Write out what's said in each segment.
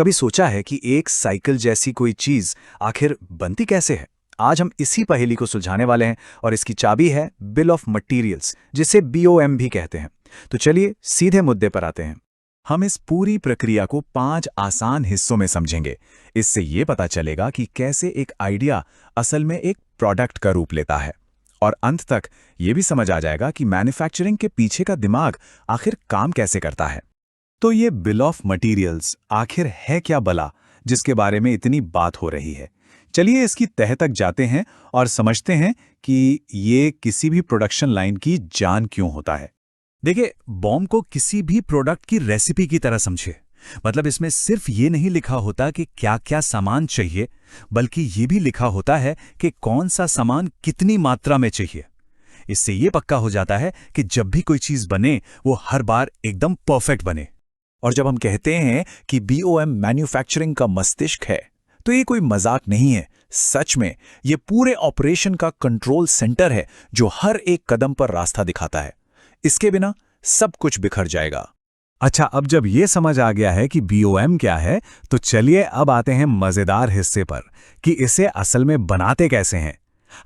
कभी सोचा है कि एक साइकिल जैसी कोई चीज आखिर बनती कैसे है? आज हम इसी पहेली को सुलझाने वाले हैं और इसकी चाबी है बिल ऑफ मटेरियल्स, जिसे बीओएम भी कहते हैं। तो चलिए सीधे मुद्दे पर आते हैं। हम इस पूरी प्रक्रिया को 5 आसान हिस्सों में समझेंगे। इससे ये पता चलेगा कि कैसे एक आइडिया असल में एक प्रोडक्ट का रूप लेता है, और अंत तक ये भी समझ आ जाएगा कि मैन्युफैक्चरिंग के पीछे का दिमाग आखिर काम कैसे करता है। तो ये बिल ऑफ मटेरियल्स आखिर है क्या भला, जिसके बारे में इतनी बात हो रही है? चलिए इसकी तह तक जाते हैं और समझते हैं कि ये किसी भी प्रोडक्शन लाइन की जान क्यों होता है। देखिए, बॉम्ब को किसी भी प्रोडक्ट की रेसिपी की तरह समझिए। मतलब इसमें सिर्फ ये नहीं लिखा होता कि क्या क्या सामान चाहिए, बल्कि ये भी लिखा होता है कि कौन सा सामान कितनी मात्रा में चाहिए। इससे ये पक्का हो जाता है कि जब भी कोई चीज बने वो हर बार एकदम परफेक्ट बने। और जब हम कहते हैं कि बीओएम मैन्युफैक्चरिंग का मस्तिष्क है, तो ये कोई मजाक नहीं है। सच में ये पूरे ऑपरेशन का कंट्रोल सेंटर है जो हर एक कदम पर रास्ता दिखाता है। इसके बिना सब कुछ बिखर जाएगा। अच्छा, अब जब ये समझ आ गया है कि बीओएम क्या है, तो चलिए अब आते हैं मजेदार हिस्से पर कि इसे असल में बनाते कैसे हैं।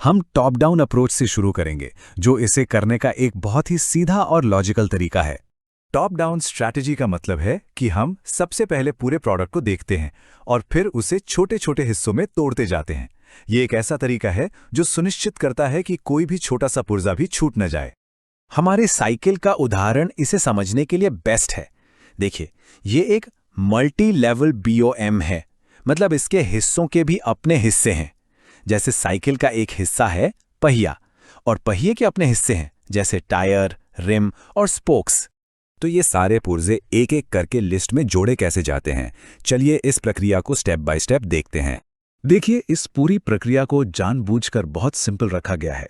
हम टॉप डाउन अप्रोच से शुरू करेंगे, जो इसे करने का एक बहुत ही सीधा और लॉजिकल तरीका है। टॉप डाउन स्ट्रैटेजी का मतलब है कि हम सबसे पहले पूरे प्रोडक्ट को देखते हैं और फिर उसे छोटे छोटे हिस्सों में तोड़ते जाते हैं। ये एक ऐसा तरीका है जो सुनिश्चित करता है कि कोई भी छोटा सा पुर्जा भी छूट न जाए। हमारे साइकिल का उदाहरण इसे समझने के लिए बेस्ट है। देखिए, ये एक मल्टी लेवल बीओएम है। मतलब इसके हिस्सों के भी अपने हिस्से हैं। जैसे साइकिल का एक हिस्सा है पहिया, और पहिए के अपने हिस्से हैं जैसे टायर, रिम और स्पोक्स। तो ये सारे पुर्जे एक एक करके लिस्ट में जोड़े कैसे जाते हैं, चलिए इस प्रक्रिया को स्टेप बाय स्टेप देखते हैं। देखिए, इस पूरी प्रक्रिया को जानबूझकर बहुत सिंपल रखा गया है।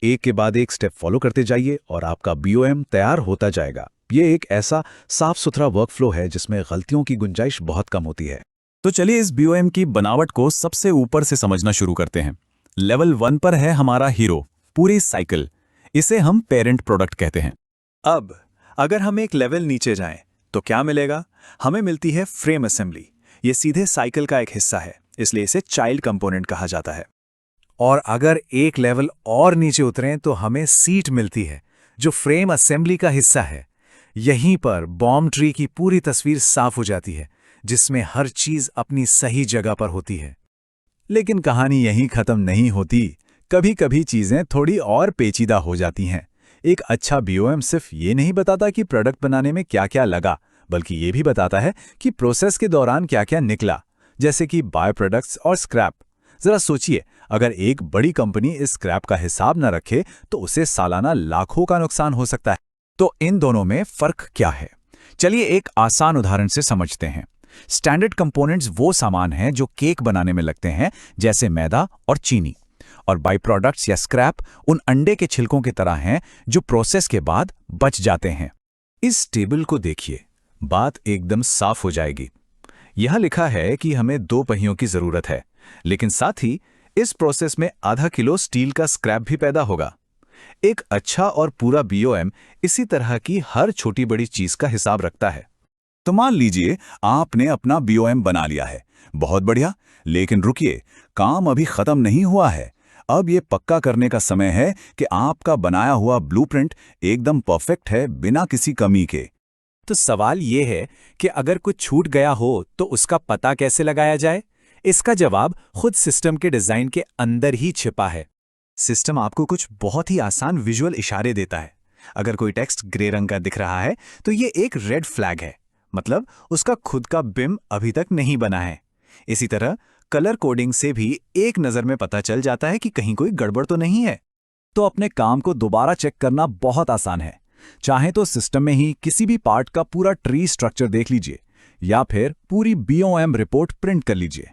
एक के बाद एक स्टेप फॉलो करते जाइए और आपका बीओएम तैयार होता जाएगा। ये एक ऐसा साफ सुथरा वर्कफ्लो है जिसमें गलतियों की गुंजाइश बहुत कम होती है। तो चलिए इस बीओएम की बनावट को सबसे ऊपर से समझना शुरू करते हैं। लेवल 1 पर है हमारा हीरो, पूरी साइकिल। इसे हम पेरेंट प्रोडक्ट कहते हैं। अब अगर हम एक लेवल नीचे जाएं, तो क्या मिलेगा? हमें मिलती है फ्रेम असेंबली। ये सीधे साइकिल का एक हिस्सा है, इसलिए इसे चाइल्ड कंपोनेंट कहा जाता है। और अगर एक लेवल और नीचे उतरें तो हमें सीट मिलती है, जो फ्रेम असेंबली का हिस्सा है। यहीं पर बॉम्ब ट्री की पूरी तस्वीर साफ हो जाती है, जिसमें हर चीज अपनी सही जगह पर होती है। लेकिन कहानी यहीं खत्म नहीं होती। कभी कभी चीजें थोड़ी और पेचीदा हो जाती हैं। एक अच्छा बीओएम सिर्फ ये नहीं बताता कि प्रोडक्ट बनाने में क्या क्या लगा, बल्कि ये भी बताता है कि प्रोसेस के दौरान क्या क्या निकला, जैसे कि बाय प्रोडक्ट्स और स्क्रैप। जरा सोचिए, अगर एक बड़ी कंपनी इस स्क्रैप का हिसाब न रखे तो उसे सालाना लाखों का नुकसान हो सकता है। तो इन दोनों में फर्क क्या है? चलिए एक आसान उदाहरण से समझते हैं। स्टैंडर्ड कंपोनेंट्स वो सामान हैं जो केक बनाने में लगते हैं, जैसे मैदा और चीनी। और बाई प्रोडक्ट्स या स्क्रैप उन अंडे के छिलकों की तरह हैं जो प्रोसेस के बाद बच जाते हैं। इस टेबल को देखिए, बात एकदम साफ हो जाएगी। यह लिखा है कि हमें 2 पहियों की जरूरत है, लेकिन साथ ही इस प्रोसेस में आधा किलो स्टील का स्क्रैप भी पैदा होगा। एक अच्छा और पूरा बीओएम इसी तरह की हर छोटी बड़ी चीज का हिसाब रखता है। तो मान लीजिए आपने अपना बीओएम बना लिया है, बहुत बढ़िया। लेकिन रुकिए, काम अभी खत्म नहीं हुआ है। अब ये पक्का करने का समय है कि आपका बनाया हुआ ब्लूप्रिंट एकदम परफेक्ट है, बिना किसी कमी के। तो सवाल ये है कि अगर कुछ छूट गया हो तो उसका पता कैसे लगाया जाए? इसका जवाब खुद सिस्टम के डिजाइन के अंदर ही छिपा है। सिस्टम आपको कुछ बहुत ही आसान विजुअल इशारे देता है। अगर कोई टेक्स्ट ग्रे रंग का दिख रहा है तो ये एक रेड फ्लैग है, मतलब उसका खुद का बिम अभी तक नहीं बना है। इसी तरह कलर कोडिंग से भी एक नज़र में पता चल जाता है कि कहीं कोई गड़बड़ तो नहीं है। तो अपने काम को दोबारा चेक करना बहुत आसान है। चाहे तो सिस्टम में ही किसी भी पार्ट का पूरा ट्री स्ट्रक्चर देख लीजिए, या फिर पूरी बीओएम रिपोर्ट प्रिंट कर लीजिए।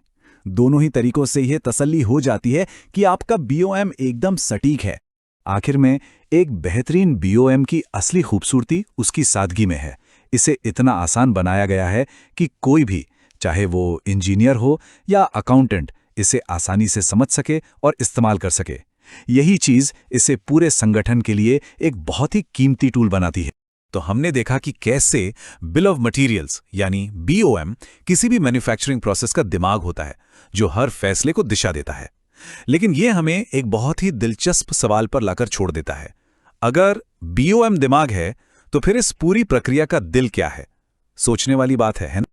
दोनों ही तरीकों से यह तसल्ली हो जाती है कि आपका बीओएम एकदम सटीक है। आखिर में एक बेहतरीन बीओएम की असली खूबसूरती उसकी सादगी में है। इसे इतना आसान बनाया गया है कि कोई भी, चाहे वो इंजीनियर हो या अकाउंटेंट, इसे आसानी से समझ सके और इस्तेमाल कर सके। यही चीज इसे पूरे संगठन के लिए एक बहुत ही कीमती टूल बनाती है। तो हमने देखा कि कैसे बिल ऑफ मटेरियल्स यानी BOM किसी भी मैन्युफैक्चरिंग प्रोसेस का दिमाग होता है जो हर फैसले को दिशा देता है। लेकिन यह हमें एक बहुत ही दिलचस्प सवाल पर लाकर छोड़ देता है। अगर BOM दिमाग है तो फिर इस पूरी प्रक्रिया का दिल क्या है? सोचने वाली बात है ना?